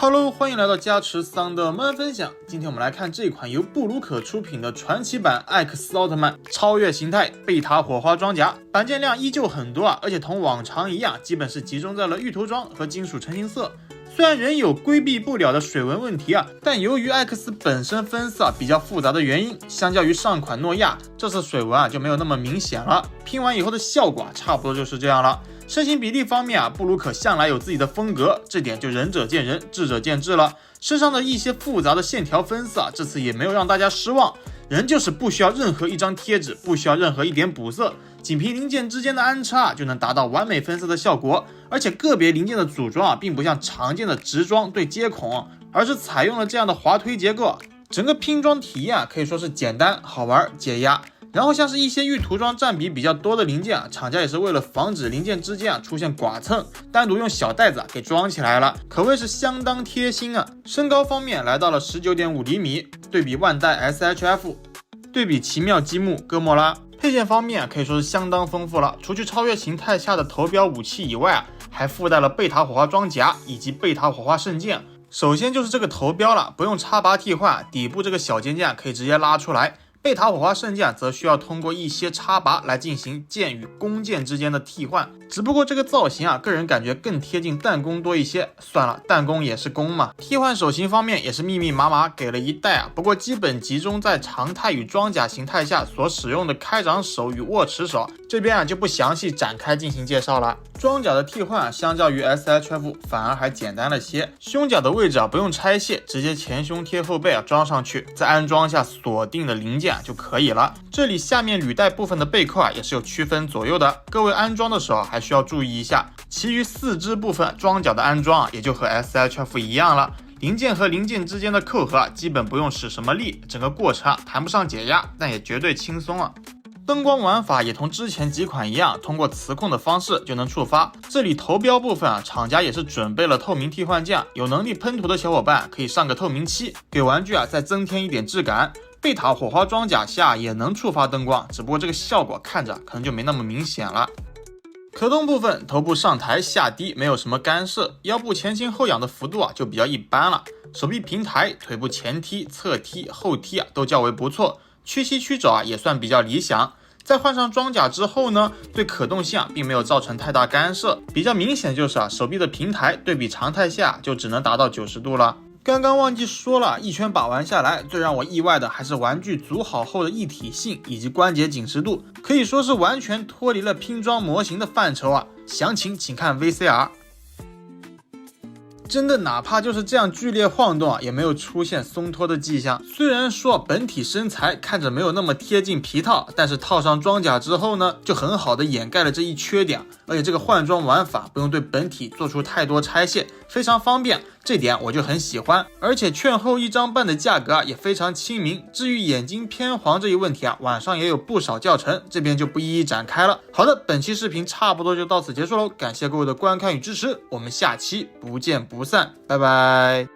Hello， 欢迎来到加持桑的慢分享。今天我们来看这款由布鲁可出品的传奇版艾克斯奥特曼超越形态贝塔火花装甲，版件量依旧很多而且同往常一样，基本是集中在了玉涂装和金属成型色。虽然仍有规避不了的水纹问题但由于艾克斯本身分色比较复杂的原因，相较于上款诺亚，这次水纹就没有那么明显了。拼完以后的效果差不多就是这样了。身形比例方面布鲁可向来有自己的风格，这点就仁者见仁，智者见智了。身上的一些复杂的线条分色这次也没有让大家失望，仍旧是不需要任何一张贴纸，不需要任何一点补色，仅凭零件之间的安插就能达到完美分色的效果。而且个别零件的组装并不像常见的直装对接孔，而是采用了这样的滑推结构，整个拼装体验可以说是简单好玩解压。然后像是一些玉涂装占比比较多的零件厂家也是为了防止零件之间出现剐蹭，单独用小袋子给装起来了，可谓是相当贴心身高方面来到了 19.5 厘米，对比万代 SHF， 对比奇妙积木哥莫拉。配件方面可以说是相当丰富了，除去超越形态下的头标武器以外还附带了贝塔火花装甲以及贝塔火花圣剑。首先就是这个头标了，不用插拔替换，底部这个小尖剑可以直接拉出来。贝塔火花圣剑则需要通过一些插拔来进行剑与弓箭之间的替换，只不过这个造型个人感觉更贴近弹弓多一些。算了，弹弓也是弓嘛。替换手型方面也是密密麻麻给了一袋不过基本集中在常态与装甲形态下所使用的开掌手与握持手，这边就不详细展开进行介绍了。装甲的替换相较于 SHF 反而还简单了些，胸甲的位置不用拆卸，直接前胸贴后背装上去，再安装下锁定的零件就可以了。这里下面履带部分的背扣也是有区分左右的，各位安装的时候还需要注意一下。其余四肢部分装甲的安装也就和 SHF 一样了，零件和零件之间的扣合基本不用使什么力，整个过程谈不上解压，但也绝对轻松灯光玩法也同之前几款一样，通过磁控的方式就能触发。这里头标部分厂家也是准备了透明替换件，有能力喷涂的小伙伴可以上个透明漆，给玩具再增添一点质感。贝塔火花装甲下也能触发灯光，只不过这个效果看着可能就没那么明显了。可动部分，头部上抬下低没有什么干涉，腰部前倾后仰的幅度就比较一般了。手臂平抬，腿部前踢、侧踢、后踢都较为不错，屈膝屈肘也算比较理想。在换上装甲之后呢，对可动性并没有造成太大干涉，比较明显就是手臂的平抬对比常态下就只能达到90度了。刚刚忘记说了，一圈把玩下来，最让我意外的还是玩具组好后的一体性以及关节紧实度，可以说是完全脱离了拼装模型的范畴详情请看 VCR。真的哪怕就是这样剧烈晃动也没有出现松脱的迹象。虽然说本体身材看着没有那么贴近皮套，但是套上装甲之后呢，就很好的掩盖了这一缺点。而且这个换装玩法不用对本体做出太多拆卸，非常方便，这点我就很喜欢。而且券后1张半的价格也非常亲民。至于眼睛偏黄这一问题网上也有不少教程，这边就不一一展开了。好的，本期视频差不多就到此结束喽，感谢各位的观看与支持，我们下期不见不散，拜拜。